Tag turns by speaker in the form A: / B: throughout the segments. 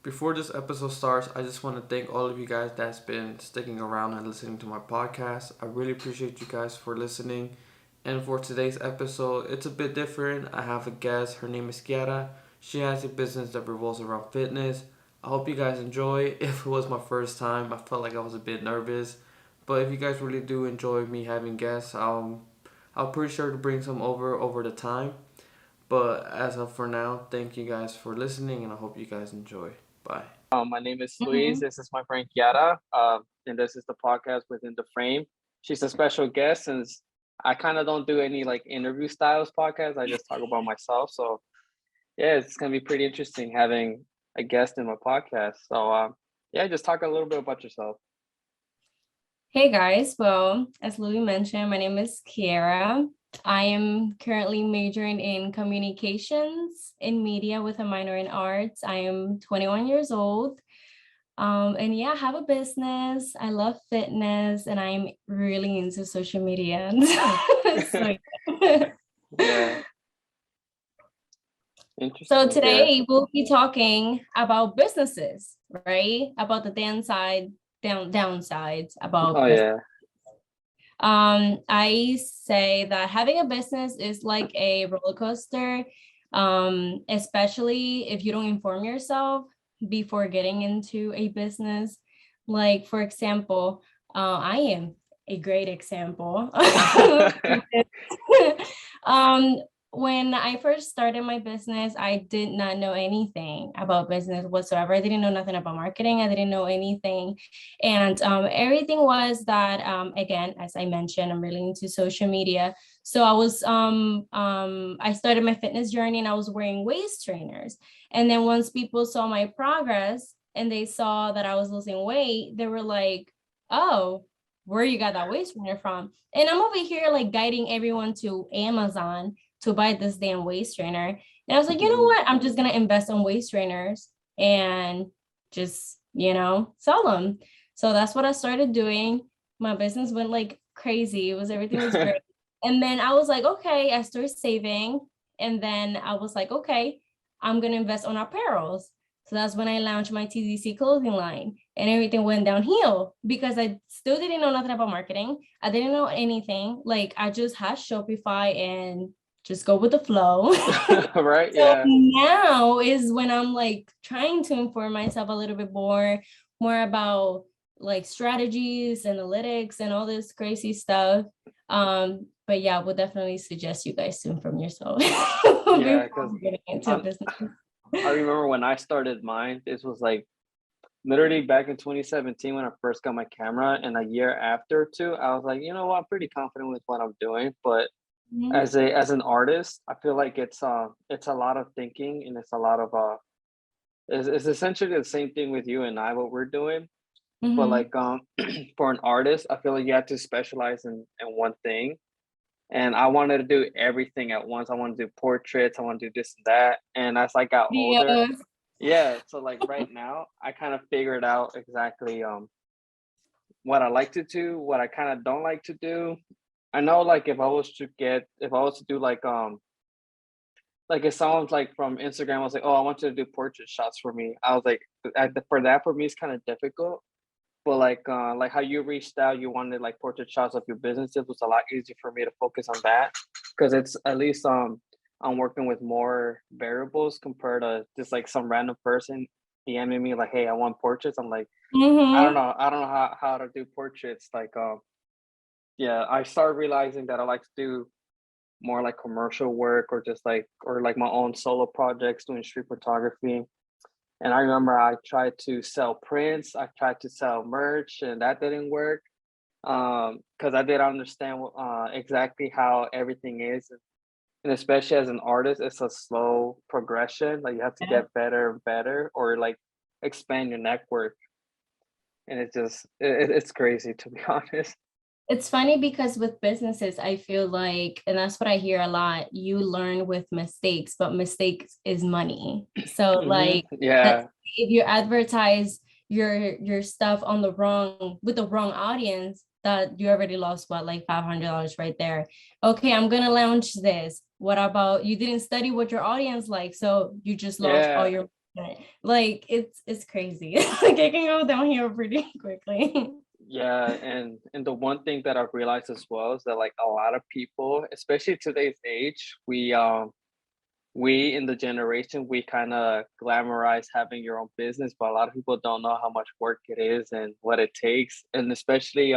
A: Before this episode starts, I just want to thank all of you guys that's been sticking around and listening to my podcast. I really appreciate you guys for listening. And for today's episode, it's a bit different. I have a guest. Her name is Kiara. She has a business that revolves around fitness. I hope you guys enjoy. If it was my first time, I felt like I was a bit nervous. But if you guys really do enjoy me having guests, I'll pretty sure to bring some over the time. But as of for now, thank you guys for listening, and I hope you guys enjoy. Bye.
B: My name is Luis.
C: Mhm.
B: This is my friend Kiara. And this is the podcast Within the Frame. She's a special guest since I kind of don't do any like interview styles podcast. I just talk about myself. So yeah, it's gonna be pretty interesting having a guest in my podcast. So yeah, just talk a little bit about yourself.
C: Hey guys, well, as Louis mentioned, my name is Kiara. I am currently majoring in communications in media with a minor in arts. I am 21 years old. And yeah, I have a business. I love fitness and I'm really into social media. So,
B: Yeah,
C: so
B: interesting. Yeah.
C: today we'll be talking about businesses, right? About the downsides about
B: Oh
C: business.
B: yeah.
C: I say that having a business is like a roller coaster, especially if you don't inform yourself before getting into a business. Like, for example, I am a great example. um, when I first started my business, I did not know anything about business whatsoever. I didn't know nothing about marketing. I didn't know anything. And everything was that, again, as I mentioned, I'm really into social media. So I started my fitness journey and I was wearing waist trainers. And then once people saw my progress and they saw that I was losing weight, they were like, oh, where you got that waist trainer from? And I'm over here like guiding everyone to Amazon to buy this damn waist trainer. And I was like, you know
B: Mhm.
C: what? I'm just going to invest on waist trainers and just, sell them. So that's what I started doing. My business went like crazy. Everything was great. And then I was like, okay, I started saving. And then I was like, okay, I'm going to invest on apparels. So that's when I launched my TZC clothing line and everything went downhill because I still didn't know nothing about marketing. I didn't know anything. Like I just had Shopify and just go with the flow.
B: Right.
C: So
B: Yeah.
C: now is when I'm like trying to inform myself a little bit more about like strategies, analytics, and all this crazy stuff. But yeah, I would definitely suggest you guys to inform yourself
B: Yeah.
C: before
B: Because
C: getting into
B: I
C: business.
B: remember when I started mine. This was like literally back in 2017 when I first got my camera, and a year after too, I was like, you know what, I'm pretty confident with what I'm doing. But
C: Mhm.
B: as an artist, I feel like it's a lot of thinking, and it's a lot of it's essentially the same thing with you and I what we're doing. But
C: Mhm.
B: like for an artist, I feel like you have to specialize in one thing. And I wanted to do everything at once. I want to do portraits, I want to do this and that. And as I got older,
C: Yes.
B: yeah, so like right now, I kind of figured out exactly what I like to do, what I kind of don't like to do. I know like if I was to do like if someone's like from Instagram was like, "Oh, I want you to do portrait shots for me." I was like, for that for me it's kind of difficult. But like how you reached out, you wanted like portrait shots of your businesses was a lot easier for me to focus on that because it's at least I'm working with more variables compared to just like some random person DMing me like, "Hey, I want portraits." I'm like,
C: Mhm.
B: I don't know how to do portraits. Like yeah, I started realizing that I like to do more like commercial work or just like or like my own solo projects doing street photography. And I remember I tried to sell prints, I tried to sell merch, and that didn't work because I didn't understand exactly how everything is. And especially as an artist, it's a slow progression. Like you have to get better and better, or like expand your network. And it's just it's crazy to be honest.
C: It's funny because with businesses, I feel like, and that's what I hear a lot, you learn with mistakes, but mistakes is money. So like that
B: Yeah,
C: if you advertise your stuff on the wrong with the wrong audience, that you already lost what, like $500 right there. Okay, I'm gonna launch this. What about you didn't study what your audience like, so you just lost all
B: yeah.
C: your money. Like it's crazy. Like it can go downhill pretty quickly.
B: Yeah, and the one thing that I've realized as well is that like a lot of people, especially today's age, we in the generation, we kind of glamorize having your own business, but a lot of people don't know how much work it is and what it takes, and especially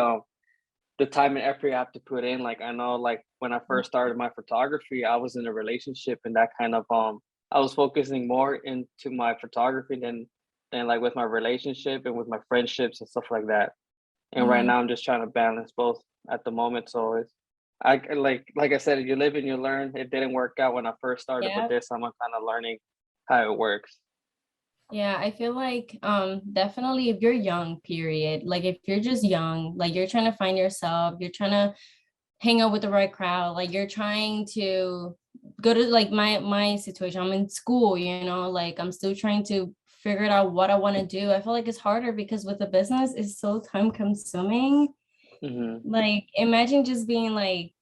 B: the time and effort you have to put in. Like I know, like when I first started my photography, I was in a relationship, and that kind of I was focusing more into my photography than like with my relationship and with my friendships and stuff like that. And right
C: Mhm.
B: now, I'm just trying to balance both at the moment. So it's like I said, you live and you learn. It didn't work out when I first started, but
C: Yeah.
B: this time I'm kind of learning how it works.
C: Yeah, I feel like definitely if you're young, period, like if you're just young, like you're trying to find yourself, you're trying to hang out with the right crowd, like you're trying to go to like my situation. I'm in school, like I'm still trying to figure it out what I want to do. I feel like it's harder because with the business it's so time consuming.
B: Hmm.
C: Like imagine just being like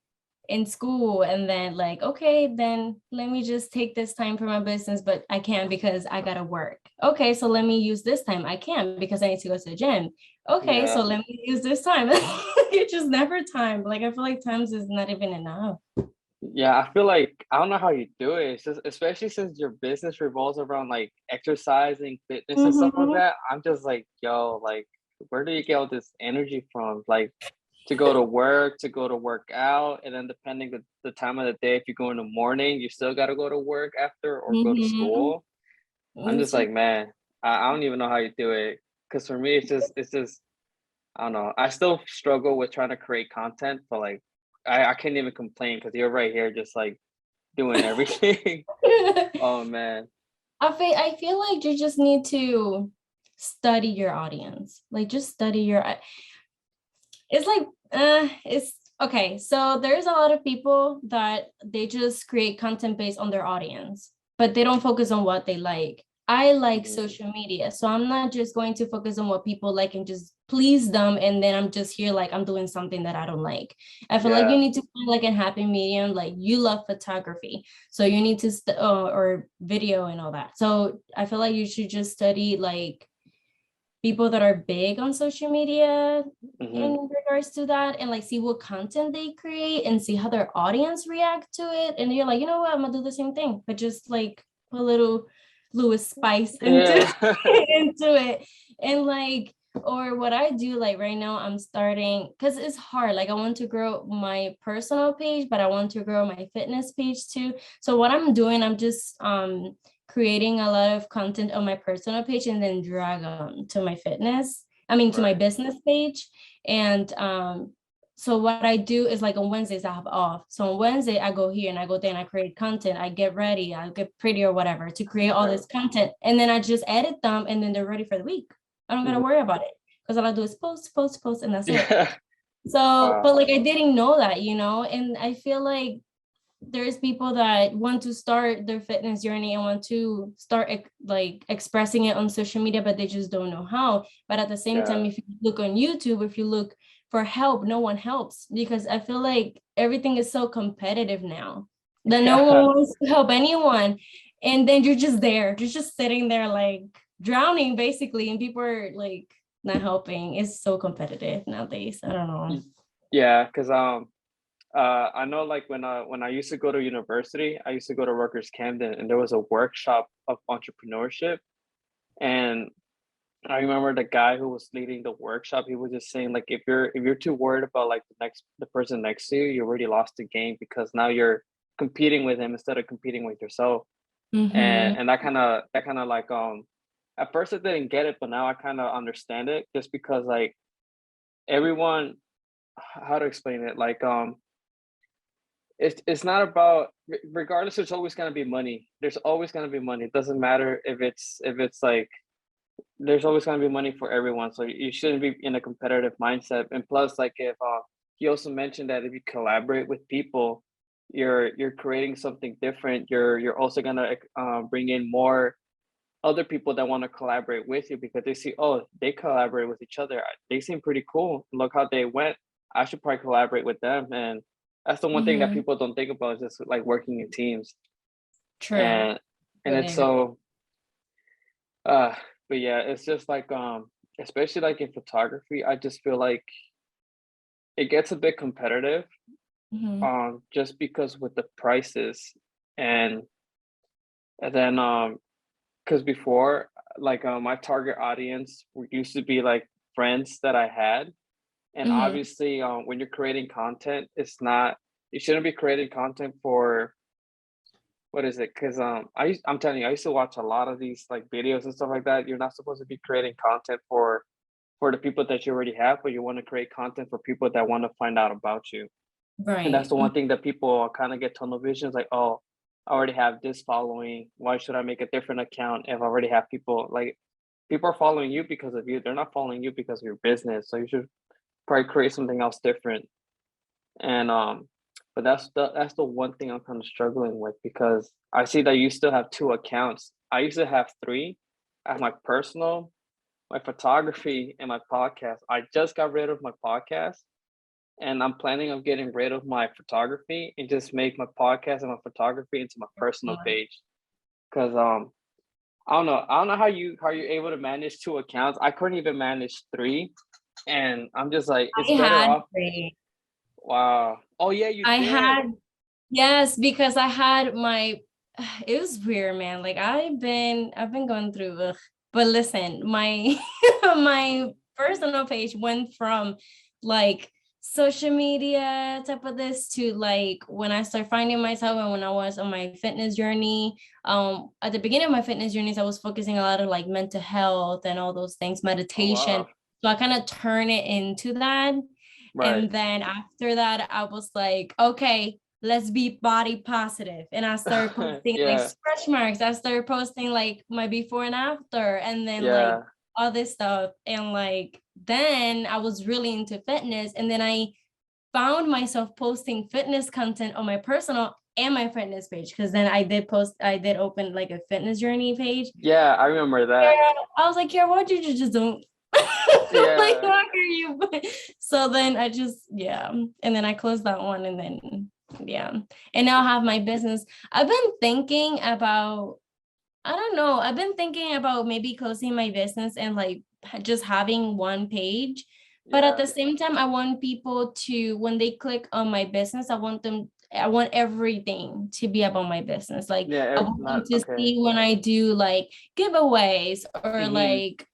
C: in school and then like, okay, then let me just take this time for my business, but I can't because I gotta work. Okay, so let me use this time. I can't because I need to go to the gym. Okay, so
B: Yeah.
C: let me use this time. It's just never time. Like I feel like times is not even enough.
B: Yeah, I feel like I don't know how you do it. It's just especially since your business revolves around like exercising, fitness and stuff like
C: Mhm.
B: that. I'm just like, yo, like where do you get all this energy from? Like to go to work, to go to work out, and then depending the time of the day, if you go in the morning, you still gotta go to work after or go to
C: Mhm.
B: school. I'm
C: It's
B: just
C: just
B: like, man, I don't even know how you do it. Cause for me it's just I don't know. I still struggle with trying to create content, but like I can't even complain because you're right here just like doing everything. Oh man.
C: I feel like you just need to study your audience. Like just study your it's like it's okay, so there's a lot of people that they just create content based on their audience, but they don't focus on what they like. I like
B: Mhm.
C: social media, so I'm not just going to focus on what people like and just please them, and then I'm just here like I'm doing something that I don't like. I feel like you
B: Yeah.
C: need to find like a happy medium. Like you love photography, so you need to or video and all that, so I feel like you should just study like people that are big on social media
B: Hmm.
C: in regards to that, and like see what content they create and see how their audience react to it, and you're like, you know what, I'm gonna do the same thing but just like put a little Lewis spice into
B: Yeah.
C: into it. And like, or what I do like right now, I'm starting because it's hard. Like I want to grow my personal page, but I want to grow my fitness page too. So what I'm doing, I'm just creating a lot of content on my personal page and then drag them to my to my
B: Right.
C: business page. And so what I do is like on Wednesdays I have off. So on Wednesday I go here and I go there and I create content. I get ready, I get pretty or whatever to create all
B: Right.
C: this content. And then I just edit them and then they're ready for the week. I don't gotta
B: Mhm.
C: worry about it because all I do is post, post, post, and that's it.
B: Yeah.
C: So,
B: Wow.
C: but like I didn't know that, and I feel like there's people that want to start their fitness journey and want to start like expressing it on social media, but they just don't know how. But at the same time,
B: Yeah.
C: if you look on YouTube, if you look for help, no one helps because I feel like everything is so competitive now that no one
B: Yeah.
C: wants to help anyone. And then you're just there, you're just sitting there like drowning basically, and people are like not helping. It's so competitive nowadays. I don't know.
B: Y- Yeah, because I know like when I used to go to university, I used to go to Rutgers Camden, and there was a workshop of entrepreneurship. And I remember the guy who was leading the workshop, he was just saying like if you're too worried about like the person next to you, you already lost the game because now you're competing with him instead of competing with yourself.
C: Mm-hmm.
B: And that kind of like at first I didn't get it, but now I kind of understand it just because like everyone, how to explain it, like it's not about regardless, there's always gonna be money. There's always gonna be money. It doesn't matter if it's like there's always going to be money for everyone, so you shouldn't be in a competitive mindset. And plus, like if he also mentioned that if you collaborate with people, you're creating something different. You're also going to bring in more other people that want to collaborate with you because they see, oh, they collaborate with each other, they seem pretty cool, look how they went, I should probably collaborate with them. And that's the one thing that
C: Mm-hmm.
B: people don't think about, is just like working in teams.
C: True.
B: and and it's
C: Really.
B: so Uh, but yeah, it's just like especially like in photography, I just feel like it gets a bit competitive.
C: Mhm.
B: Just because with the prices and and then because before like my target audience used to be like friends that I had, and
C: Mhm.
B: obviously when you're creating content, it's not you shouldn't be creating content for what is it? Because I'm telling you, I used to watch a lot of these like videos and stuff like that. You're not supposed to be creating content for the people that you already have, but you want to create content for people that want to find out about you. And that's
C: Right.
B: the one thing that people kind of get tunnel visions like, oh, I already have this following. Why should I make a different account if I already have people? Like, people are following you because of you. They're not following you because of your business. So you should probably create something else different. And but that's the one thing I'm kind of struggling with because I see that you still have two accounts. I used to have three. I have my personal, my photography, and my podcast. I just got rid of my podcast, and I'm planning on getting rid of my photography and just make my podcast and my photography into my personal page. Cause I don't know how you're able to manage two accounts. I couldn't even manage three, and I'm just like it's
C: I
B: better
C: had
B: off.
C: three.
B: Wow. Oh yeah, you
C: I
B: did.
C: had Yes, because I had my it was weird, man. Like I've been going through but listen, my my personal page went from like social media type of this to like when I started finding myself and when I was on my fitness journey. At the beginning of my fitness journeys, I was focusing a lot of like mental health and all those things,
B: Oh
C: meditation.
B: wow.
C: So I kind of turn it into that.
B: Right.
C: And then after that, I was like, okay, let's be body positive. And I started posting like
B: Yeah.
C: stretch marks. I started posting like my before and after, and then like
B: Yeah.
C: all this stuff. And like then I was really into fitness. And then I found myself posting fitness content on my personal and my fitness page. Cause then I did open like a fitness journey page.
B: Yeah, I remember
C: Yeah,
B: that.
C: I was like, yeah, why did you just don't like
B: Yeah.
C: why are you so then I just yeah, and then I closed that one and then yeah, and now I have my business. I've been thinking about I don't know, I've been thinking about maybe closing my business and like just having one page, but at
B: Yeah.
C: the same time I want people to when they click on my business, I want everything to be about my business. Like
B: Yeah,
C: I want them
B: not
C: to
B: okay.
C: see when I do like giveaways or
B: Mm-hmm.
C: like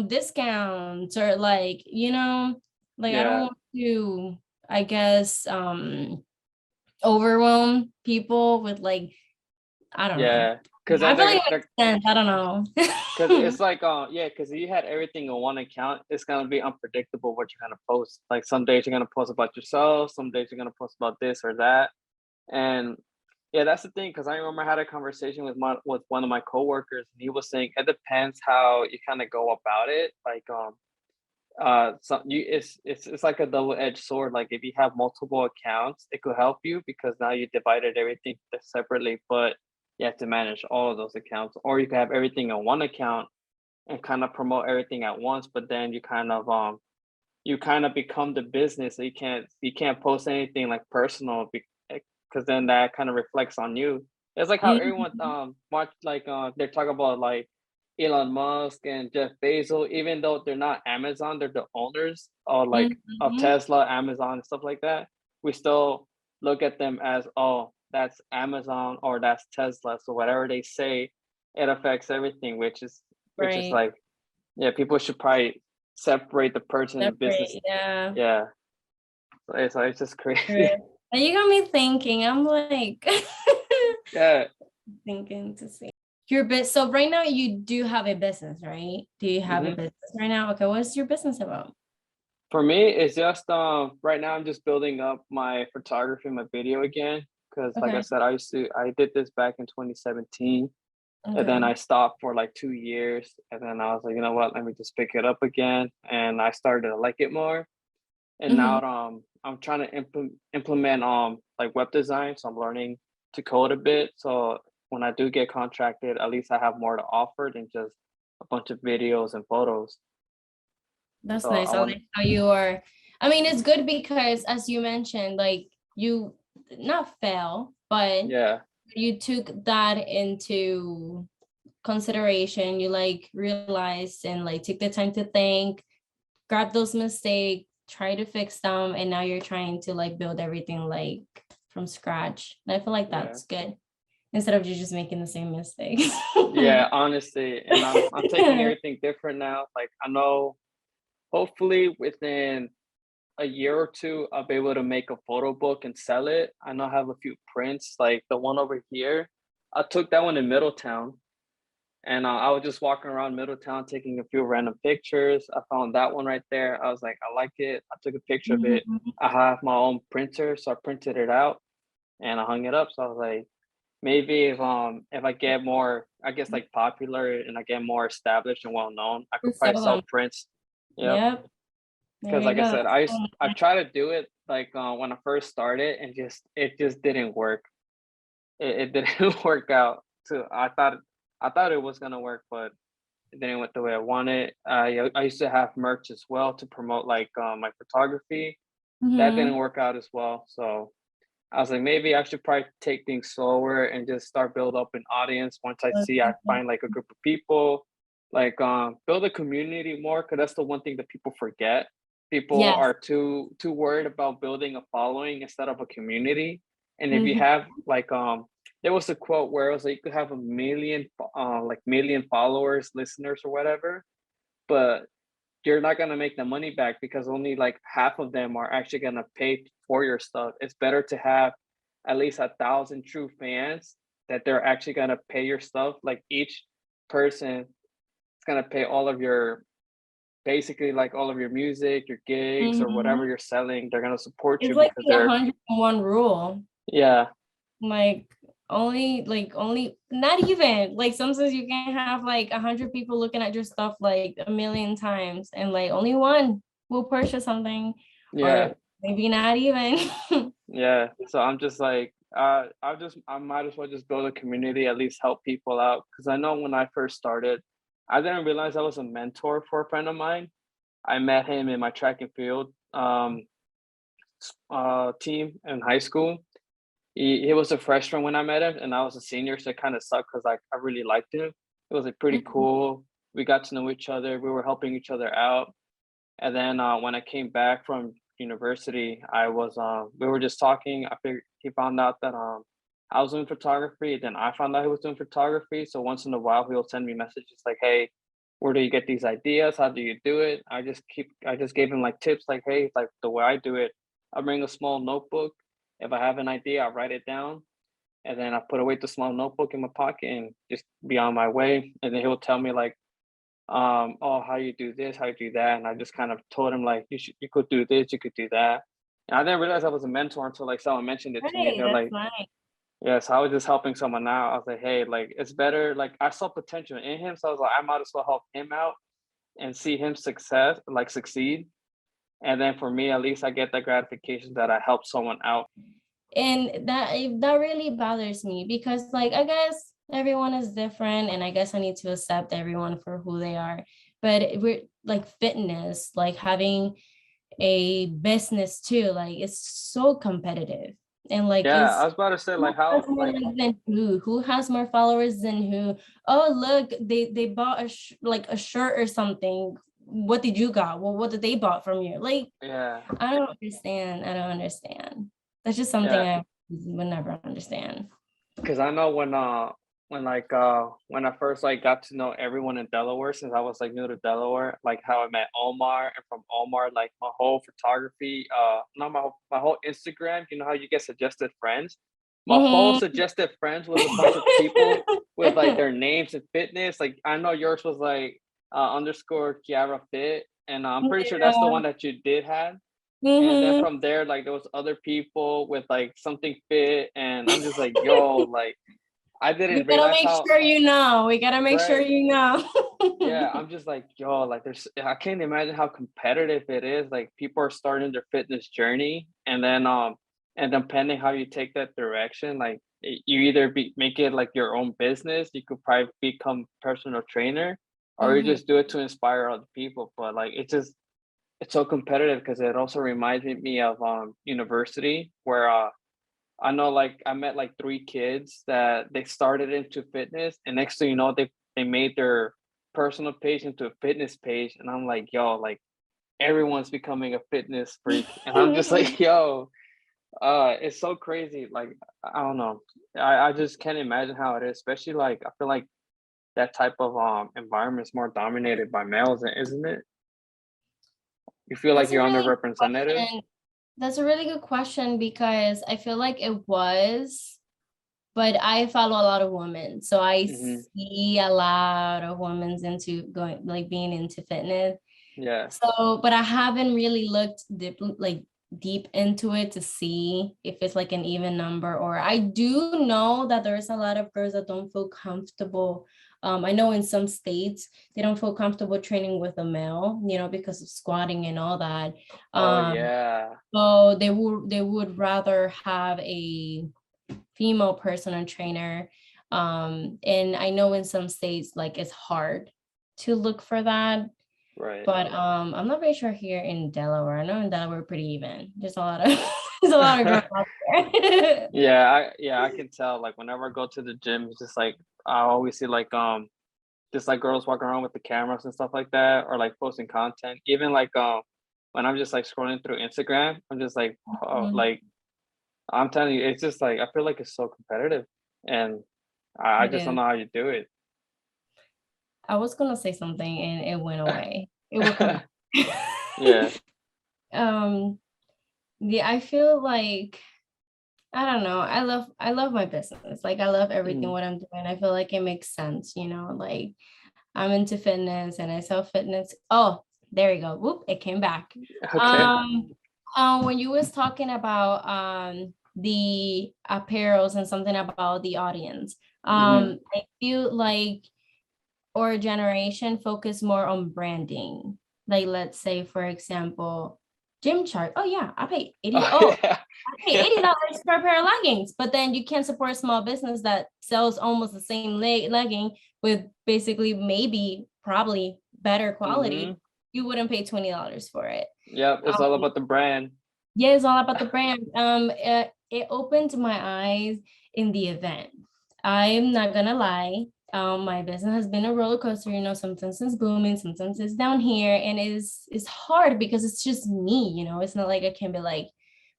C: discounts or like, like I don't
B: Yeah.
C: want to, I guess, overwhelm people with like, I don't know.
B: Yeah. Cause
C: I
B: then
C: feel like it makes sense. I don't know.
B: cause it's like yeah, cause if you had everything on one account, it's gonna be unpredictable what you're gonna post. Like some days you're gonna post about yourself, some days you're gonna post about this or that. And yeah, that's the thing. Cause I remember I had a conversation with one of my coworkers and he was saying it depends how you kind of go about it. Like so you it's like a double-edged sword. Like if you have multiple accounts it could help you because now you divided everything separately, but you have to manage all of those accounts, or you can have everything on one account and kind of promote everything at once, but then you kind of become the business, so you can't post anything like personal because then that kind of reflects on you. It's like how everyone
C: Mhm.
B: watch like they talk about like Elon Musk and Jeff Bezos, even though they're not Amazon, they're the owners or like of
C: Mhm.
B: Tesla, Amazon, and stuff like that. We still look at them as, oh, that's Amazon or that's Tesla. So whatever they say, it affects everything, which is
C: Right.
B: like, yeah, people should probably separate the person and the business.
C: Separate. Yeah.
B: Yeah, so it's just
C: True.
B: crazy.
C: And you got me thinking. I'm like
B: Yeah.
C: thinking to see your bit. So right now you do have a business, right? Do you have a
B: hmm
C: business right now? Okay, what's your business about?
B: For me, it's just right now I'm just building up my photography, my video again. Because like I
C: Okay.
B: said, I did this back in 2017, and then
C: Okay.
B: I stopped for like 2 years, and then I was like, you know what, let me just pick it up again, and I started to like it more. And now
C: Hmm.
B: I'm trying to implement like web design, so I'm learning to code a bit. So when I do get contracted, at least I have more to offer than just a bunch of videos and photos.
C: That's
B: So
C: nice.
B: I
C: I
B: want,
C: like how you are. I mean, it's good because as you mentioned, like you not fail, but
B: yeah,
C: you took that into consideration, you like realize and like take the time to think, grab those mistakes, try to fix them, and now you're trying to like build everything like from scratch. And I feel like
B: Yeah.
C: that's good instead of you just making the same mistakes.
B: Yeah, honestly, and I'm taking everything different now. Like I know hopefully within a year or two I'll be able to make a photo book and sell it. I know I have a few prints, like the one over here. I took that one in Middletown, and I was just walking around Middletown taking a few random pictures. I found that one right there. I was like, I like it. I took a picture of it.
C: Mhm.
B: I have my own printer, so I printed it out and I hung it up. So I was like, maybe if I get more, I guess like popular and I get more established and well known, I could
C: Just
B: probably
C: sell
B: sell
C: them.
B: prints. Yep.
C: Yep. There
B: Because
C: you
B: like I
C: go.
B: said, I tried to do it like when I first started and it just didn't work. It didn't work out. To I thought it was gonna work, but it didn't went the way I wanted. I used to have merch as well to promote like my photography. That didn't
C: Mhm.
B: work out as well. So I was like, maybe I should probably take things slower and just start build up an audience. Once I find like a group of people, like build a community more, because that's the one thing that people forget. People
C: Yes.
B: are too worried about building a following instead of a community. And if you
C: Mhm.
B: have like there was a quote where it was like you could have a million like million followers, listeners or whatever, but you're not gonna make the money back because only like half of them are actually gonna pay for your stuff. It's better to have at least 1,000 true fans that they're actually gonna pay your stuff. Like each person is gonna pay all of your basically like all of your music, your gigs, or whatever
C: Mhm.
B: you're selling. They're gonna support
C: It's
B: you
C: like
B: because
C: the
B: they're
C: 101 rule.
B: yeah,
C: Like only not even like sometimes you can have like 100 people looking at your stuff like a million times and like only one will purchase something
B: yeah,
C: or maybe not even.
B: yeah. So I'm just like I might as well just build a community, at least help people out. Cause I know when I first started, I didn't realize I was a mentor for a friend of mine. I met him in my track and field team in high school. He was a freshman when I met him, and I was a senior, so it kind of sucked because I really liked him. It was like pretty
C: Mhm.
B: cool. We got to know each other. We were helping each other out. And then when I came back from university, I was we were just talking. I figured he found out that I was doing photography. Then I found out he was doing photography. So once in a while, he'll send me messages like, "Hey, where do you get these ideas? How do you do it?" I just gave him like tips like, "Hey, like the way I do it, I bring a small notebook. If I have an idea, I write it down, and then I put away the small notebook in my pocket and just be on my way. And then he'll tell me like oh, how you do this, how you do that, and I just kind of told him like you could do this, you could do that. And I didn't realize I was a mentor until like someone mentioned it to me.
C: Right,
B: They're
C: that's
B: like,
C: nice.
B: yes, I was just helping someone out. I was like, hey, like it's better. Like I saw potential in him, so I was like, I might as well help him out and see him succeed. And then for me, at least I get the gratification that I helped someone out.
C: And that really bothers me because like I guess everyone is different and I guess I need to accept everyone for who they are. But we're like fitness, like having a business too, like it's so competitive. And like
B: Yeah, I
C: it's
B: was about to say
C: who
B: like
C: has
B: how
C: more
B: like
C: likes than who has more followers than who. Oh look, they bought like a shirt or something. What did you got? Well, what did they bought from you? Like
B: yeah,
C: I don't understand. That's just something
B: yeah.
C: I would never understand.
B: Because I know when I first like got to know everyone in Delaware since I was like new to Delaware, like how I met Omar and from Omar, like my whole photography, not my whole Instagram, you know how you get suggested friends? My whole
C: Mhm.
B: suggested friends was a bunch of people with like their names and fitness. Like I know yours was like underscore Kiara Fit, and I'm pretty sure that's the
C: Yeah.
B: one that you did have. And then
C: Mhm.
B: from there, like there was other people with like something fit, and I'm just like, yo, like I
C: We
B: didn't
C: gotta
B: realize
C: make
B: how
C: sure you know. We gotta make sure
B: right.
C: you know.
B: Yeah, I'm just like, yo, like I can't imagine how competitive it is. Like people are starting their fitness journey, and depending how you take that direction, like you either make it like your own business, you could probably become personal trainer, or you
C: Mhm.
B: just do it to inspire other people. But like it's so competitive because it also reminds me of university where I know like I met like three kids that they started into fitness, and next thing you know, they made their personal page into a fitness page, and I'm like, yo, like everyone's becoming a fitness freak, and I'm just like, yo, it's so crazy. Like, I don't know. I just can't imagine how it is, especially like I feel like that type of environment is more dominated by males, isn't it? You feel like
C: That's a
B: you're
C: really good
B: underrepresented?
C: question. That's a really good question because I feel like it was, but I follow a lot of women. So I
B: Hmm.
C: see a lot of women's into going, like being into fitness.
B: Yeah.
C: So, but I haven't really looked deep into it to see if it's like an even number, or I do know that there's a lot of girls that don't feel comfortable. I know in some states they don't feel comfortable training with a male, because of squatting and all that.
B: Oh
C: Um,
B: yeah.
C: so they would rather have a female personal trainer. And I know in some states like it's hard to look for that.
B: Right.
C: But I'm not very sure here in Delaware. I know in Delaware we're pretty even. There's a lot of there's a lot of girls out there.
B: Yeah, I can tell. Like whenever I go to the gym, it's just like I always see like just like girls walking around with the cameras and stuff like that, or like posting content. Even like when I'm just like scrolling through Instagram, I'm just like, oh,
C: Mhm.
B: like I'm telling you, it's just like I feel like it's so competitive, and I
C: It
B: just don't
C: is.
B: know how you do it.
C: I was gonna say something and it went away. It will come back.
B: Yeah.
C: um yeah, I feel like I don't know. I love my business. Like I love everything
B: Mm.
C: what I'm doing. I feel like it makes sense, like I'm into fitness and I sell fitness. Oh, there you go. Whoop, it came back.
B: Okay.
C: Um, when you was talking about the apparels and something about the audience,
B: Hmm.
C: I feel like our generation focus more on branding. Like let's say, for example, gym chart. Oh yeah, I pay 80.
B: Oh
C: Oh,
B: yeah.
C: I pay
B: Yeah.
C: $80 per pair of leggings, but then you can't support a small business that sells almost the same legging with basically maybe probably better
B: Hmm.
C: quality. You wouldn't pay $20 for it.
B: Yep. It's all
C: Um,
B: about the brand.
C: yeah, it's all about the brand. It opened my eyes in the event. I'm not gonna lie. My business has been a roller coaster. Sometimes it's booming, sometimes it's down here, and it's hard because it's just me. It's not like I can be like,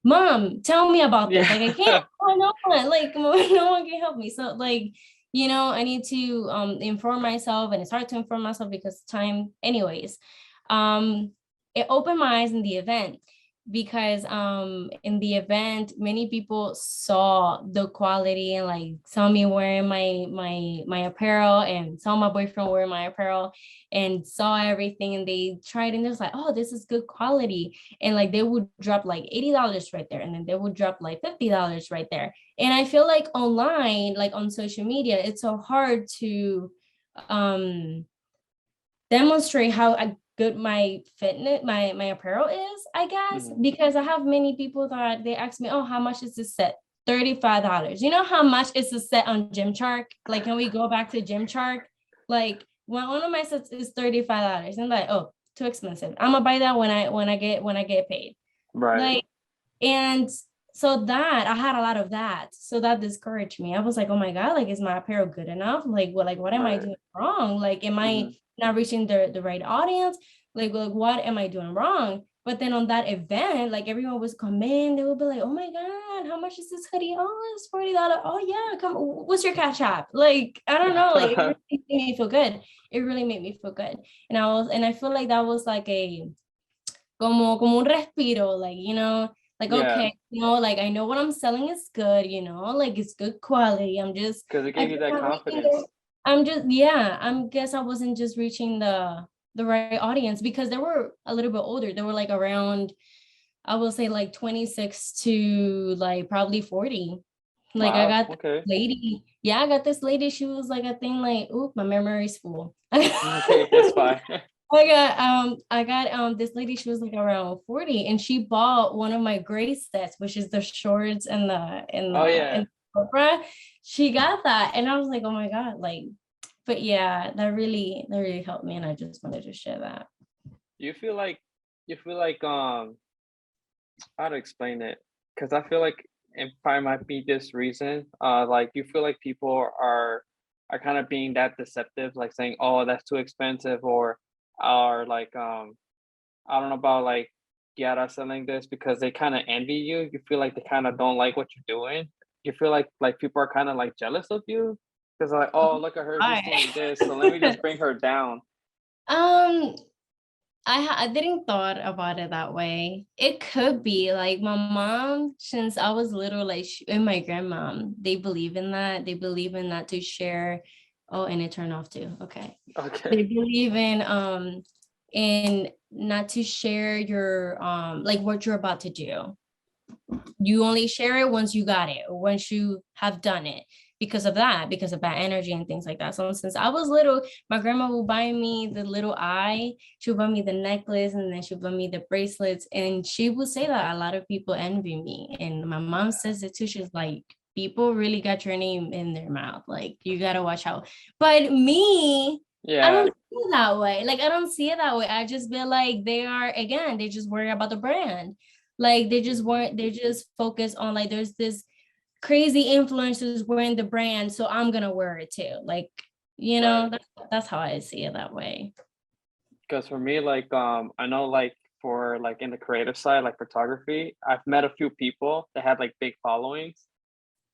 C: "Mom, tell me about this."
B: Yeah.
C: Like I can't. Oh, no one. Like no one can help me. So like, I need to inform myself, and it's hard to inform myself because time. Anyways, um, it opened my eyes in the event because in the event many people saw the quality and like saw me wearing my apparel and saw my boyfriend wearing my apparel and saw everything, and they tried and they're like, oh, this is good quality, and like they would drop like $80 right there, and then they would drop like $50 right there. And I feel like online, like on social media, it's so hard to um demonstrate how good my fitness my apparel is, I guess,
B: Hmm.
C: because I have many people that they ask me, oh, how much is this set? $35. You know how much is a set on Gymshark? Like, can we go back to Gymshark? Like, one of my sets is $35, and like, oh, too expensive. I'm gonna buy that when I get paid.
B: Right.
C: Like, and so that I had a lot of that. So that discouraged me. I was like, oh my God, like, is my apparel good enough? Like what am I
B: Right.
C: doing wrong? Like, am I
B: Hmm.
C: not reaching the right audience? Like what am I doing wrong? But then on that event, like everyone was coming, they would be like, oh my God, how much is this hoodie? Oh, it's $40. Oh yeah, come, what's your cash app? Like, I don't know, like it really made me feel good. It really made me feel good. And I feel like that was like a como un respiro, like, like,
B: Yeah.
C: okay, like I know what I'm selling is good, like it's good quality.
B: Because it
C: I
B: gave you
C: just
B: that
C: not reaching the,
B: confidence.
C: I'm just, yeah, guess I wasn't just reaching the right audience because they were a little bit older. They were like around, I will say like 26 to like probably 40. Like I
B: Wow.
C: got this
B: Okay.
C: lady, yeah, I got this lady. She was like, I think like, oop, my memory's full.
B: Okay. It's fine.
C: I got this lady, she was like around 40, and she bought one of my gray sets, which is the shorts and
B: Oh yeah.
C: the Cobra. She got that, and I was like, oh my God, like, but yeah, that really helped me, and I just wanted to share that.
B: You feel like you feel like how to explain it? Because I feel like it probably might be this reason. Like you feel like people are are kind of being that deceptive, like saying, "Oh, that's too expensive," or like I don't know about like Kiara selling this because they kind of envy you. You feel like they kind of don't like what you're doing. You feel like people are kind of like jealous of you because like, oh, look at her, she's doing
C: Why?
B: this, so let me just bring her down.
C: Um, I didn't thought about it that way. It could be like my mom, since I was little, like and my grandmom, they believe in that. They believe in that to share. Oh, and it turned off too. Okay.
B: Okay.
C: They believe in not to share your like what you're about to do. You only share it once you got it or once you have done it, because of bad energy and things like that. So since I was little, my grandma would buy me the little eye, she would buy me the necklace, and then she would buy me the bracelets, and she would say that a lot of people envy me, and my mom says it too. She's like, people really got your name in their mouth, like you got to watch out. But me, I
B: Yeah.
C: don't see it that way. Like I don't see it that way. I just feel like they are, again, they just worry about the brand. Like they just focus on, like, there's this crazy influencers wearing the brand, so I'm gonna wear it too. Like,
B: Right.
C: that's how I see it that way.
B: Because for me, like I know like for like in the creative side, like photography, I've met a few people that had like big followings.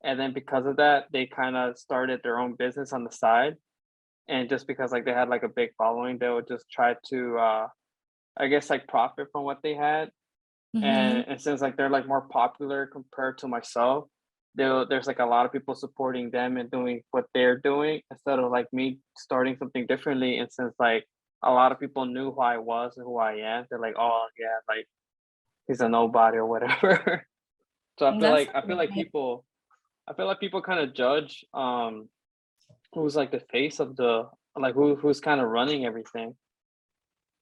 B: And then because of that, they kind of started their own business on the side. And just because like they had like a big following, they would just try to I guess like profit from what they had.
C: Mhm.
B: And since like they're like more popular compared to myself, there's like a lot of people supporting them and doing what they're doing instead of like me starting something differently. And since like a lot of people knew who I was and who I am, they're like, oh yeah, like he's a nobody or whatever. So
C: That's
B: I feel like people kind of judge who's like the face of the like who's kind of running everything.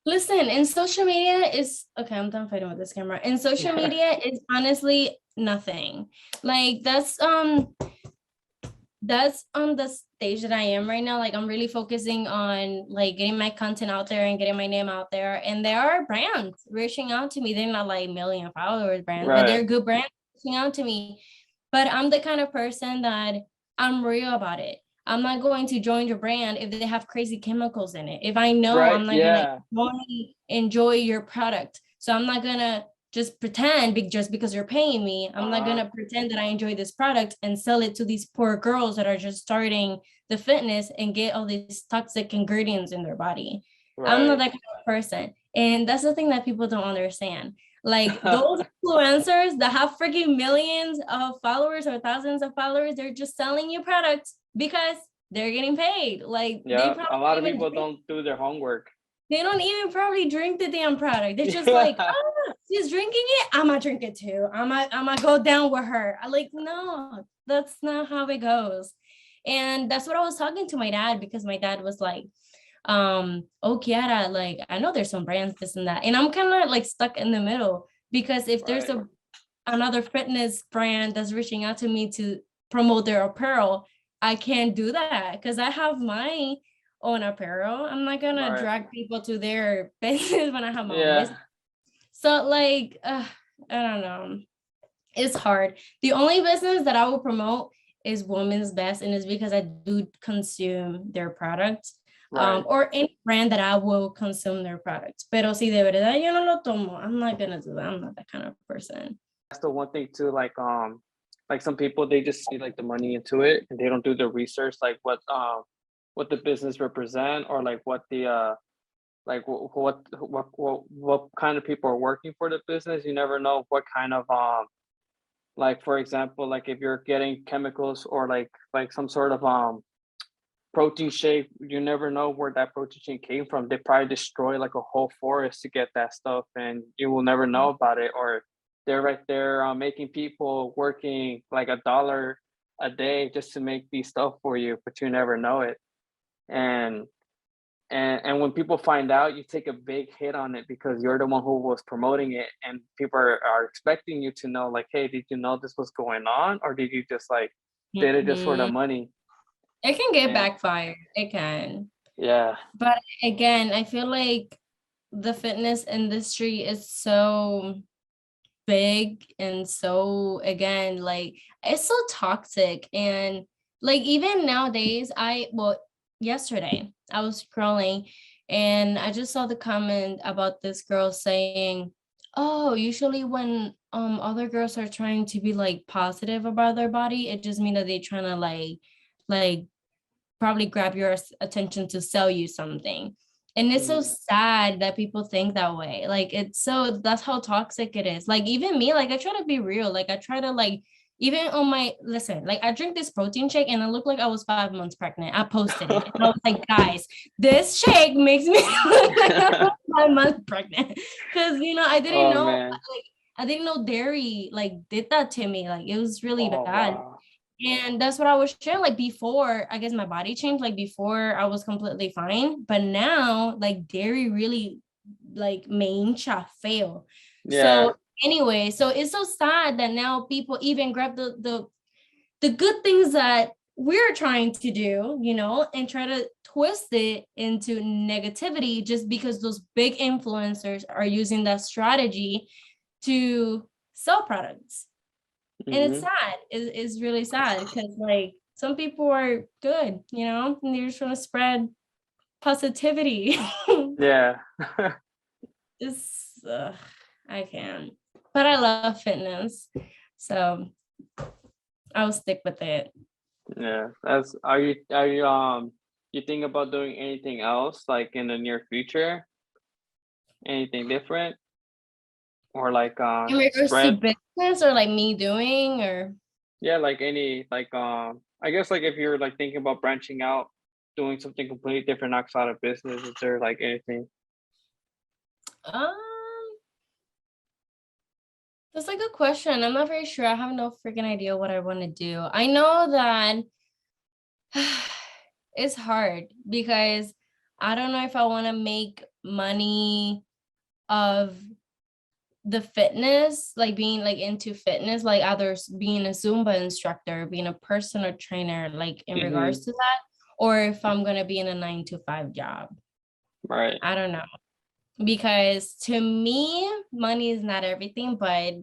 C: Listen, in social media is okay. I'm done fighting with this camera. In social
B: Yeah.
C: media is honestly nothing. Like that's on the stage that I am right now. Like I'm really focusing on like getting my content out there and getting my name out there. And there are brands reaching out to me. They're not like million followers brands, but
B: Right.
C: they're good brands reaching out to me. But I'm the kind of person that I'm real about it. I'm not going to join your brand if they have crazy chemicals in it. If I know
B: Right.
C: I'm not gonna
B: Yeah.
C: enjoy your product. So I'm not gonna just pretend just because you're paying me. I'm not
B: Uh-huh.
C: gonna pretend that I enjoy this product and sell it to these poor girls that are just starting the fitness and get all these toxic ingredients in their body. I'm not
B: Right.
C: that kind of person. And that's the thing that people don't understand. Like those influencers that have freaking millions of followers or thousands of followers, they're just selling you products because they're getting paid. Like they
B: Yeah.
C: probably
B: A lot of
C: even
B: people
C: drink,
B: don't do their homework.
C: they don't even probably drink the damn product. They're just like,
B: Yeah.
C: oh, she's drinking it. I'm gonna drink it too. I'm gonna go down with her. I like, no, that's not how it goes. And that's what I was talking to my dad, because my dad was like, oh Kiara, like I know there's some brands, this and that. And I'm kind of like stuck in the middle, because if there's
B: Right.
C: another fitness brand that's reaching out to me to promote their apparel, I can't do that because I have my own apparel. I'm not gonna
B: Right.
C: drag people to their business when I have my own
B: Yeah.
C: business. So like, I don't know. It's hard. The only business that I will promote is Women's Best, and it's because I do consume their products,
B: Right.
C: or any brand that I will consume their products. Pero si de verdad yo no lo tomo, I'm not gonna do that. I'm not that kind of person.
B: That's the one thing too, like some people they just see like the money into it and they don't do the research like what the business represent or like what the like what kind of people are working for the business. You never know what kind of like for example, like if you're getting chemicals or like some sort of protein shake, you never know where that protein shake came from. They probably destroy like a whole forest to get that stuff, and you will never know about it. Or they're right there making people working like $1 a day just to make these stuff for you, but you never know it. And and when people find out, you take a big hit on it because you're the one who was promoting it, and people are expecting you to know, like, hey, did you know this was going on, or did you just like did it just for the
C: Mhm.
B: money?
C: It can get
B: And
C: backfired. It can.
B: yeah,
C: But again, I feel like the fitness industry is so big and so, again, like it's so toxic, and like even nowadays, yesterday I was scrolling and I just saw the comment about this girl saying, oh, usually when other girls are trying to be like positive about their body, it just means that they're trying to like probably grab your attention to sell you something. And it's so
B: Mm.
C: sad that people think that way. Like it's so that's how toxic it is. Like even me, like I try to be real. Like I try to like even on my listen, like I drink this protein shake and it looked like I was 5 months pregnant. I posted it and I was like, guys, this shake makes me look like I was 5 months pregnant. Cause I didn't
B: Oh
C: know
B: man.
C: like I didn't know dairy like did that to me. Like it was really
B: Oh
C: bad.
B: wow.
C: And that's what I was sharing. Like before, I guess my body changed. Like before, I was completely fine. But now, like dairy really like main cha fail.
B: Yeah.
C: So anyway, so it's so sad that now people even grab the good things that we're trying to do, and try to twist it into negativity just because those big influencers are using that strategy to sell products. And it's
B: Hmm.
C: sad. It's really sad because like some people are good, and they're just trying to spread positivity.
B: Yeah.
C: It's I can't, but I love fitness, so I'll stick with it.
B: Yeah. That's are you you think about doing anything else like in the near future? Anything different? Or like
C: In regards to
B: spread,
C: business or like me doing or
B: yeah, like any like I guess like if you're like thinking about branching out, doing something completely different outside of business, is there like anything?
C: um that's like a question. I'm not very sure. I have no freaking idea what I want to do. I know that it's hard because I don't know if I want to make money of the fitness, like being like into fitness, like others being a Zumba instructor, being a personal trainer, like in regards
B: Mm-hmm.
C: to that, or if I'm gonna be in a 9 to 5 job.
B: Right.
C: I don't know. Because to me, money is not everything, but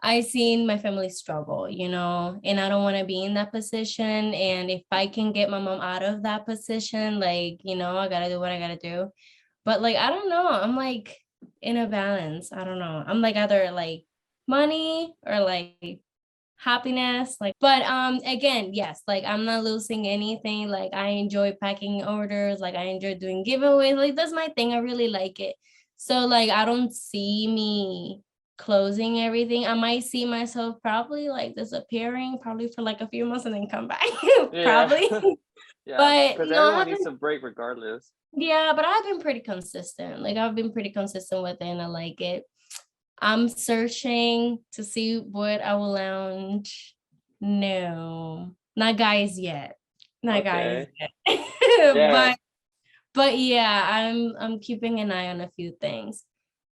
C: I seen my family struggle, and I don't want to be in that position. And if I can get my mom out of that position, like, I gotta do what I gotta do. But like, I don't know. I'm like in a balance. I don't know. I'm like either like money or like happiness. Like, but again, yes, like I'm not losing anything. Like I enjoy packing orders, like I enjoy doing giveaways. Like that's my thing. I really like it. So like I don't see me closing everything. I might see myself probably like disappearing probably for like a few months and then come back.
B: Yeah.
C: Probably.
B: Yeah,
C: But
B: because
C: I
B: everyone
C: have
B: needs
C: been
B: a break regardless.
C: yeah, but I've been pretty consistent. Like I've been pretty consistent with it and I like it. I'm searching to see what I will lounge. No, not guys yet. Not guys
B: Okay.
C: yet.
B: Yeah.
C: but yeah, I'm keeping an eye on a few things.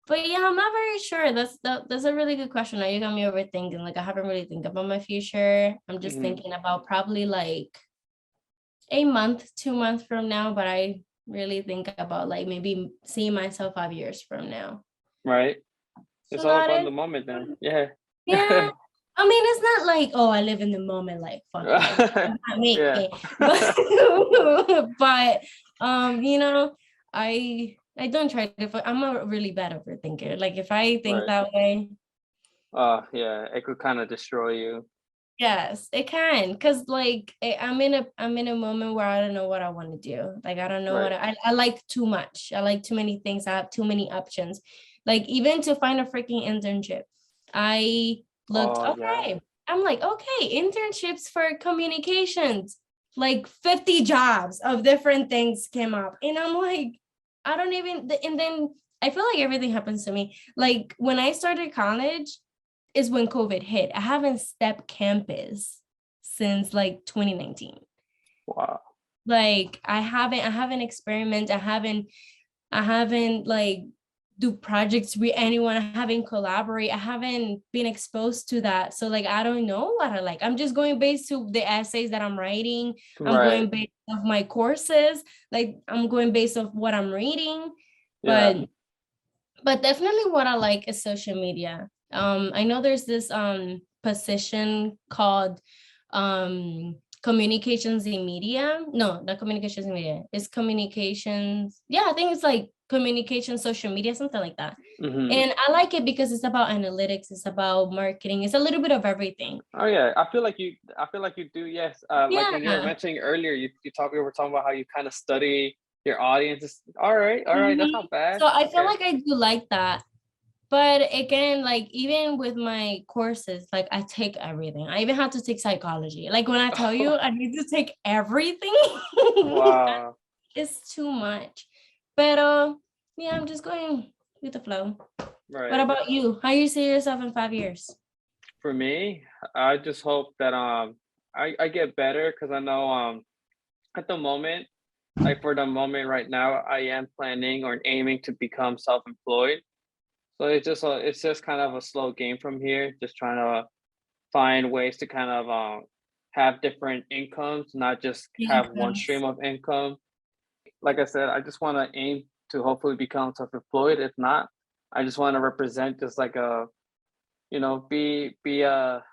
C: But yeah, I'm not very sure. That's a really good question. Now you got me overthinking. Like I haven't really think about my future. I'm just
B: Hmm.
C: thinking about probably like a month, 2 months from now, but I really think about like maybe seeing myself 5 years from now.
B: Right. It's
C: So
B: all
C: that
B: about
C: is,
B: the moment then. Yeah.
C: yeah. I mean, it's not like, oh, I live in the moment, like fuck life. That's not me.
B: Yeah.
C: But I don't try to I'm a really bad overthinker. Like if I think
B: Right.
C: that way,
B: Yeah, it could kind of destroy you.
C: yes, it can. Cause like I'm in a moment where I don't know what I want to do. Like I don't know
B: Right.
C: I like too much. I like too many things. I have too many options. Like even to find a freaking internship. I looked,
B: Oh yeah.
C: okay. I'm like, okay, internships for communications. Like 50 jobs of different things came up. And I'm like, I don't even and then I feel like everything happens to me. Like when I started college, is when COVID hit. I haven't stepped campus since like 2019.
B: Wow.
C: Like I haven't experimented. I haven't like do projects with anyone. I haven't collaborate. I haven't been exposed to that. So like I don't know what I like. I'm just going based to the essays that I'm writing. I'm
B: Right.
C: going based off my courses. Like I'm going based off what I'm reading.
B: Yeah.
C: But definitely what I like is social media. I know there's this position called communications in media. No, not communications in media. It's communications. Yeah, I think it's like communication, social media, something like that.
B: Mm-hmm.
C: And I like it because it's about analytics, it's about marketing, it's a little bit of everything.
B: Oh yeah, I feel like you do. Yes. Like when you were
C: Yeah.
B: mentioning earlier, we were talking about how you kind of study your audience. All right, all right, that's
C: Mhm.
B: not bad.
C: So I feel
B: Okay.
C: like I do like that. But again, like even with my courses, like I take everything. I even have to take psychology. Like when I tell you I need to take everything,
B: Wow.
C: it's too much. But yeah, I'm just going with the flow. What
B: Right.
C: about you? How you see yourself in 5 years?
B: For me, I just hope that I get better because I know at the moment, like for the moment right now, I am planning or aiming to become self-employed. So it's just kind of a slow game from here, just trying to find ways to kind of have different incomes, not just have one
C: Yes.
B: stream of income. Like I said, I just want to aim to hopefully become self-employed. If not, I just want to represent just like a, be a,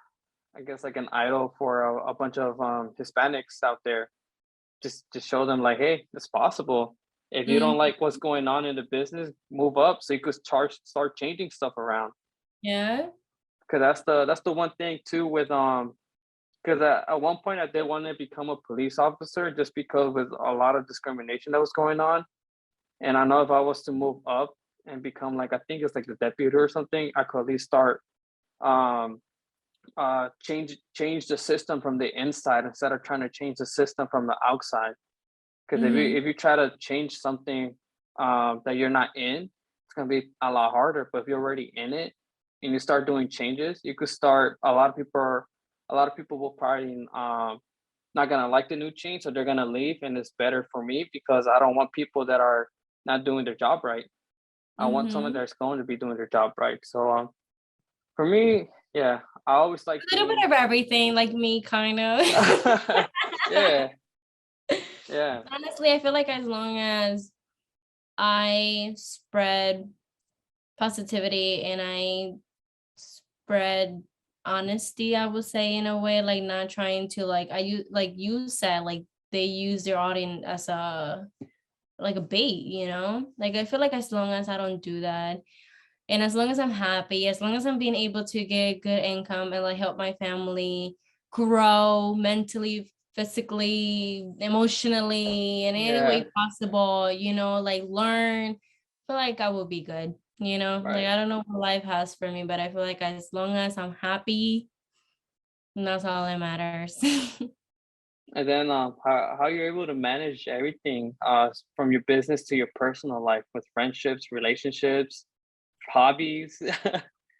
B: I guess like an idol for a bunch of Hispanics out there. Just to show them like, hey, it's possible. If you don't
C: Mm,
B: like what's going on in the business, move up so you could start changing stuff around.
C: yeah.
B: Cause that's the one thing too with because at one point I did want to become a police officer just because with a lot of discrimination that was going on. And I know if I was to move up and become like I think it's like the deputy or something, I could at least start um change the system from the inside instead of trying to change the system from the outside. Because
C: Mm-hmm.
B: if you try to change something that you're not in, it's gonna be a lot harder. But if you're already in it and you start doing changes, you could start. A lot of people will probably not gonna like the new change, so they're gonna leave, and it's better for me because I don't want people that are not doing their job right. I want someone
C: Mm-hmm.
B: that's going to be doing their job right. So for me, yeah, I always like
C: A little bit
B: being.
C: of everything, like me, kind of.
B: Yeah, yeah,
C: Honestly, I feel like as long as I spread positivity and I spread honesty, I would say, in a way, like not trying to like I use like you said, like they use their audience as a like a bait, like I feel like as long as I don't do that, and as long as I'm happy, as long as I'm being able to get good income and like help my family grow mentally, physically, emotionally, in any
B: yeah,
C: way possible, like learn, I feel like I will be good, like
B: right.
C: I don't know what life has for me, but I feel like as long as I'm happy, that's all that matters.
B: And then how you're able to manage everything from your business to your personal life with friendships, relationships, hobbies.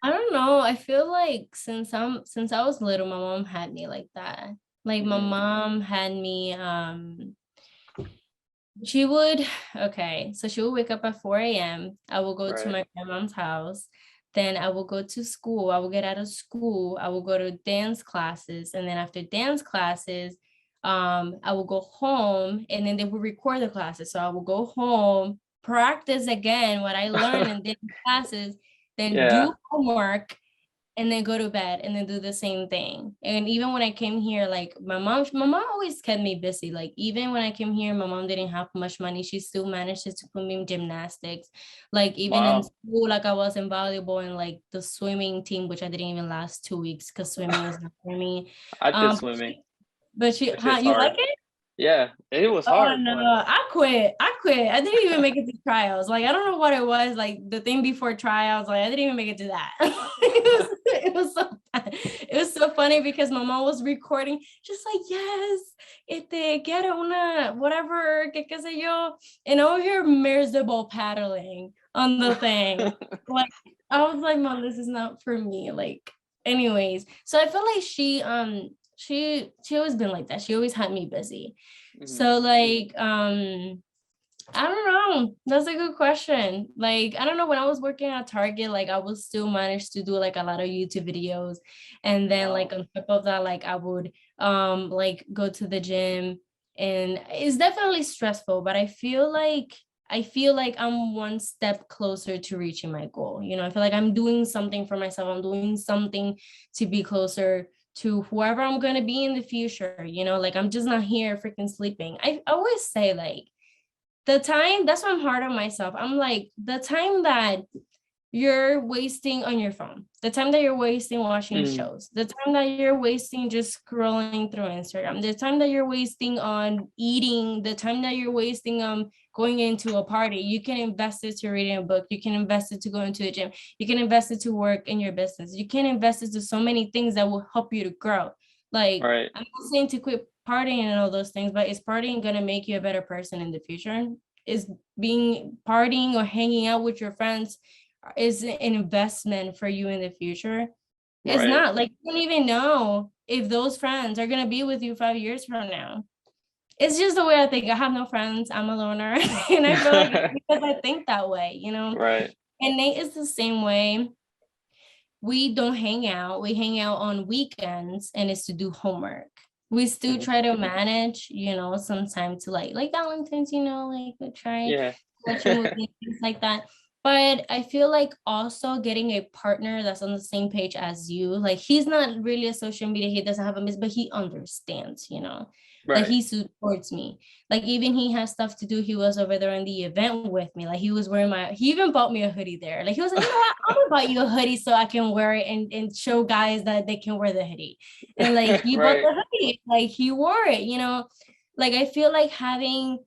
C: I don't know. I feel like since I was little, my mom had me like that. Like my
B: Mhm.
C: mom had me she would okay, so she would wake up at 4 a.m. I will go to
B: Right.
C: my grandmom's house. Then I will go to school. I will get out of school. I will go to dance classes. And then after dance classes, I will go home and then they will record the classes. So I will go home, practice again what I learned in dance classes, then
B: Yeah.
C: do homework, and then go to bed and then do the same thing. And even when I came here, like my mom always kept me busy. Like even when I came here, my mom didn't have much money. She still managed to put me in gymnastics. Like even in
B: Wow.
C: school, like I was invaluable in like the swimming team, which I didn't even last 2 weeks because swimming was not for me.
B: I did
C: Um,
B: swimming.
C: but she,
B: That
C: huh?
B: shit's
C: You
B: hard.
C: like it?
B: Yeah, it was
C: Oh
B: hard,
C: no,
B: but
C: I quit. I quit. I didn't even make it to trials. Like I don't know what it was. Like the thing before trials, like I didn't even make it to that. it was so it was so funny because my mom was recording, just like yes, quiero una whatever, que qué sé yo, and over here miserable paddling on the thing. Like I was like, mom, this is not for me. Like, anyways, so I feel like she always been like that. She always had me busy.
B: Mhm.
C: So like I don't know. That's a good question. Like I don't know, when I was working at Target, like I would still manage to do like a lot of YouTube videos. And then like
B: Wow.
C: on top of that, like I would like go to the gym, and it's definitely stressful, but I feel like I'm one step closer to reaching my goal. I feel like I'm doing something for myself. I'm doing something to be closer to whoever I'm going to be in the future, you know, like I'm just not here freaking sleeping. I always say like the time, that's why I'm hard on myself. I'm like, the time that you're wasting on your phone, the time that you're wasting watching
B: Mm,
C: shows, the time that you're wasting just scrolling through Instagram, the time that you're wasting on eating, the time that you're wasting on going into a party, you can invest it to reading a book, you can invest it to going to the gym, you can invest it to work in your business, you can invest it to so many things that will help you to grow. Like,
B: right,
C: I'm not saying to quit partying and all those things, but is partying going to make you a better person in the future? Is being partying or hanging out with your friends is an investment for you in the future? It's
B: right,
C: not. Like, you don't even know if those friends are gonna be with you 5 years from now. It's just the way I think. I have no friends. I'm a loner. And I feel like it's because I think that way, you know?
B: right,
C: And Nate is the same way. We don't hang out. We hang out on weekends and it's to do homework. We still
B: mhm,
C: try to manage, you know, sometime to like Valentine's, you know, like we try
B: yeah,
C: watching movies, things like that. But I feel like also getting a partner that's on the same page as you, like he's not really a social media, he doesn't have a miss, but he understands, you know, like
B: right,
C: he supports me. Like even he has stuff to do. He was over there in the event with me. Like he was wearing he even bought me a hoodie there. Like he was like, you know what, I'm gonna buy you a hoodie so I can wear it and show guys that they can wear the hoodie. And like he bought
B: right,
C: the hoodie, like he wore it, you know. Like I feel like having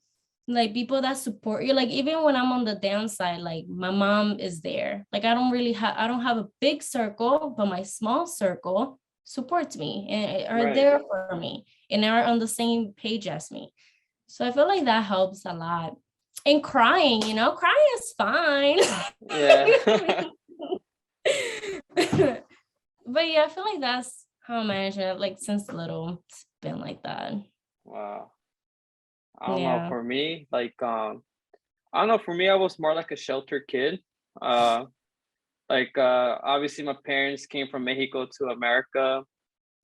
C: like people that support you, like even when I'm on the downside, like my mom is there. Like I don't have a big circle, but my small circle supports me and are
B: right,
C: there for me and are on the same page as me. So I feel like that helps a lot. And crying, you know, crying is fine.
B: yeah.
C: But yeah, I feel like that's how I manage it. Like since little, it's been like that.
B: Wow. I don't know.
C: Yeah.
B: For me, I don't know. For me, I was more like a sheltered kid. Uh, obviously, my parents came from Mexico to America.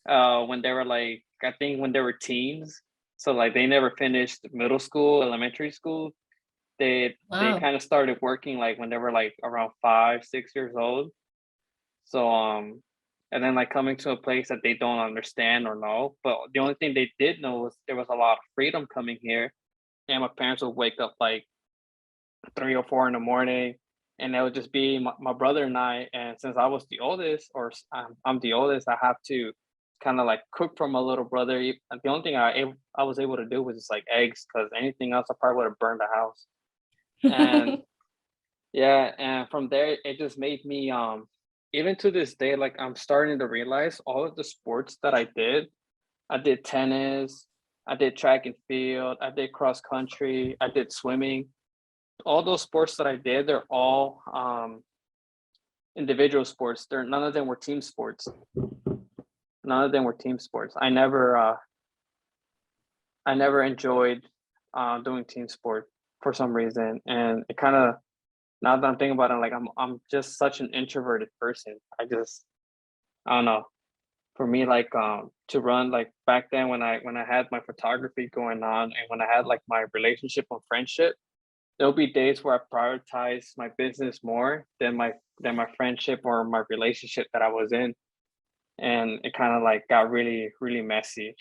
B: When they were like, I think when they were teens. So like, they never finished middle school, elementary school. They
C: Wow.
B: kind of started working like when they were like around 5, 6 years old. So and then like coming to a place that they don't understand or know. But the only thing they did know was there was a lot of freedom coming here, and my parents would wake up like 3 or 4 in the morning, and it would just be my brother and I. And since I was the oldest, I'm the oldest, I have to kind of like cook for my little brother. The only thing I was able to do was just like eggs, because anything else I probably would have burned the house. And yeah, and from there it just made me even to this day, like I'm starting to realize all of the sports that I did. I did tennis, I did track and field, I did cross country, I did swimming. All those sports that I did, they're all individual sports. They're none of them were team sports. None of them were team sports. I never enjoyed doing team sport for some reason, and it kind of, now that I'm thinking about it, like I'm just such an introverted person. I don't know. For me, like to run, like back then when I had my photography going on and when I had like my relationship and friendship, there'll be days where I prioritize my business more than my friendship or my relationship that I was in, and it kind of like got really messy.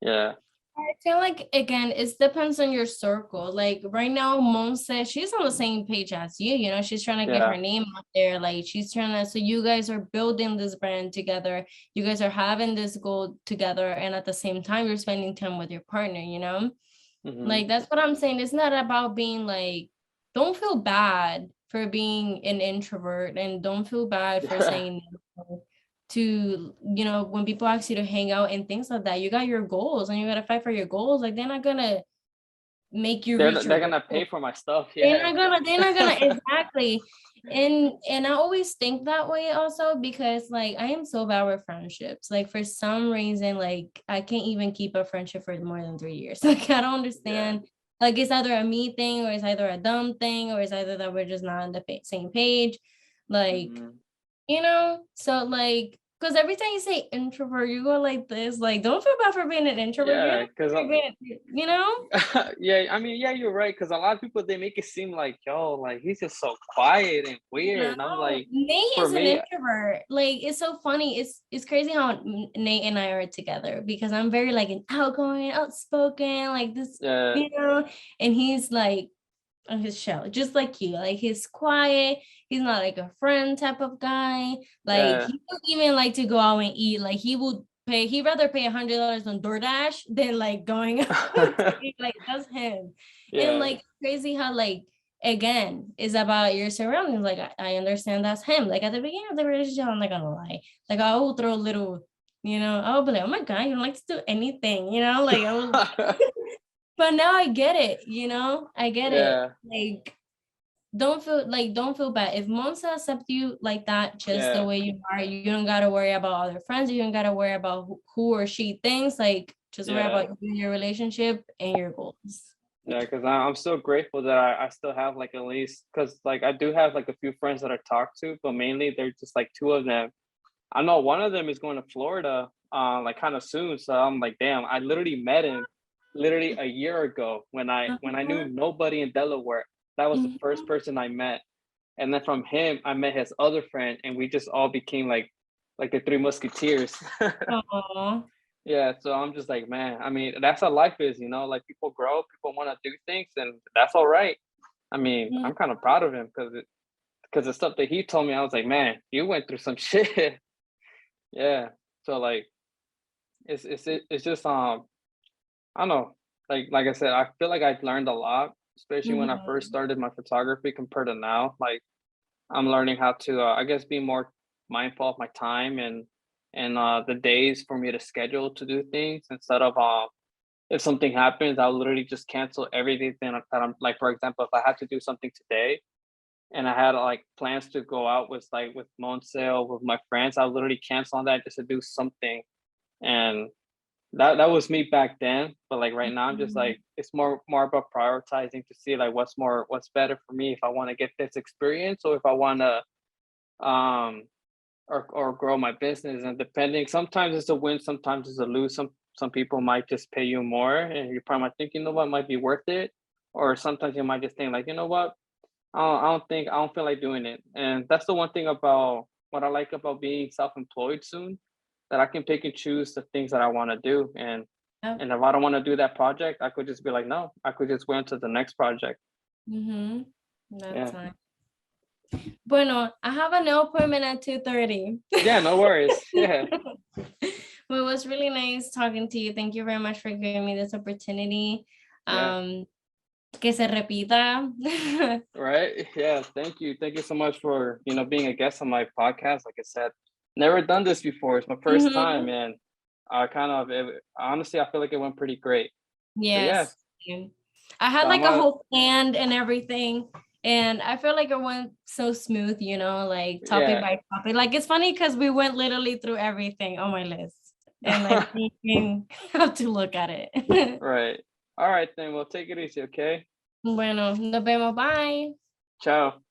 B: Yeah,
C: I feel like again, it depends on your circle. Like right now, Mom said she's on the same page as you. You know, she's trying to get
B: yeah,
C: her name out there. Like she's trying to. So you guys are building this brand together. You guys are having this goal together, and at the same time, you're spending time with your partner. You know,
B: hmm,
C: like that's what I'm saying. It's not about being like. Don't feel bad for being an introvert, and don't feel bad for
B: yeah.
C: saying no to, you know, when people ask you to hang out and things like that. You got your goals and you got to fight for your goals. Like they're not gonna make you reach your
B: They're gonna pay
C: goal.
B: for my stuff.
C: they're
B: Yeah,
C: not gonna they're not gonna exactly. And I always think that way also because like I am so bad with friendships. Like for some reason, like I can't even keep a friendship for more than 3 years. Like I don't
B: yeah,
C: understand. Like it's either a me thing or it's either a dumb thing or it's either that we're just not on the same page. Like,
B: hmm,
C: you know, so like Because every time you say introvert, you go like this. Like, don't feel bad for being an introvert.
B: Yeah, because
C: You know?
B: yeah, I mean, yeah, you're right. Because a lot of people they make it seem like, yo, like he's just so quiet and weird,
C: No,
B: and I'm like,
C: Nate
B: for
C: is an
B: me,
C: introvert. Like, it's so funny. It's crazy how Nate and I are together because I'm very like an outgoing, outspoken, like this,
B: yeah,
C: and he's like on his shell, just like you. Like he's quiet. He's not like a friend type of guy. Like
B: yeah,
C: he don't even like to go out and eat. Like he'd rather pay $100 on DoorDash than like going out to eat. Like that's him. And
B: yeah,
C: like crazy how like again is about your surroundings. Like I understand that's him. Like at the beginning of the relationship, I'm not gonna lie. Like I will throw a little, I will be like, oh my God, you don't like to do anything, like I was but now I get it, I get it.
B: yeah,
C: Like don't feel bad. If Monza accept you like that, just the
B: yeah,
C: way you are, you don't gotta worry about other friends. You don't gotta worry about who or she thinks. Like just worry
B: yeah.
C: about you and your relationship and your goals.
B: Yeah, because I'm so grateful that I still have like at least because like I do have like a few friends that I talk to, but mainly they're just like two of them. I know one of them is going to Florida like kind of soon. So I'm like, damn, I literally met him literally a year ago when I knew
C: Uh-huh.
B: nobody in Delaware. That was the first
C: Mhm.
B: person I met. And then from him I met his other friend and we just all became like the three musketeers.
C: Aw.
B: Yeah, so I'm just like, man, I mean, that's how life is, like people grow, people want to do things, and that's all right. I mean,
C: Mm.
B: I'm kind of proud of him because the stuff that he told me, I was like, man, you went through some shit. Yeah. So like, it's just I don't know, like I said, I feel like I've learned a lot, especially when I first
C: Mhm.
B: started my photography compared to now. Like, I'm learning how to, I guess, be more mindful of my time and the days for me to schedule to do things instead of if something happens, I'll literally just cancel everything that I'm like, for example, if I had to do something today and I had like plans to go out with Monse with my friends, I'll literally cancel on that just to do something. And that was me back then. But like right now I'm just
C: Mhm.
B: like it's more about prioritizing to see like what's better for me if I want to get this experience or if I want to um or grow my business. And depending, sometimes it's a win, sometimes it's a lose. Some people might just pay you more and you probably might think, you know what, might be worth it. Or sometimes you might just think like, you know what, I don't feel like doing it. And that's the one thing about what I like about being self-employed soon, that I can pick and choose the things that I want to do.
C: Yep.
B: And if I don't want to do that project, I could just be like, no, I could just wait until the next project.
C: Mhm. That's
B: Yeah.
C: fine. Bueno, I have an appointment at 2:30.
B: Yeah, no worries. Yeah.
C: Well, it was really nice talking to you. Thank you very much for giving me this opportunity.
B: Yeah.
C: Que se repita.
B: Right. Yeah. Thank you. Thank you so much for, being a guest on my podcast. Like I said, never done this before. It's my first time.
C: Mhm.
B: And honestly, I feel like it went pretty great. So yeah.
C: Yes. And I had
B: So I'm
C: like a whole plan and everything. And I feel like it went so smooth, like topic
B: yeah.
C: by topic. Like it's funny because we went literally through everything on my list. And I think how to look at it.
B: Right. All right then. Well, take it easy. Okay.
C: Bueno, nos vemos. Bye.
B: Ciao.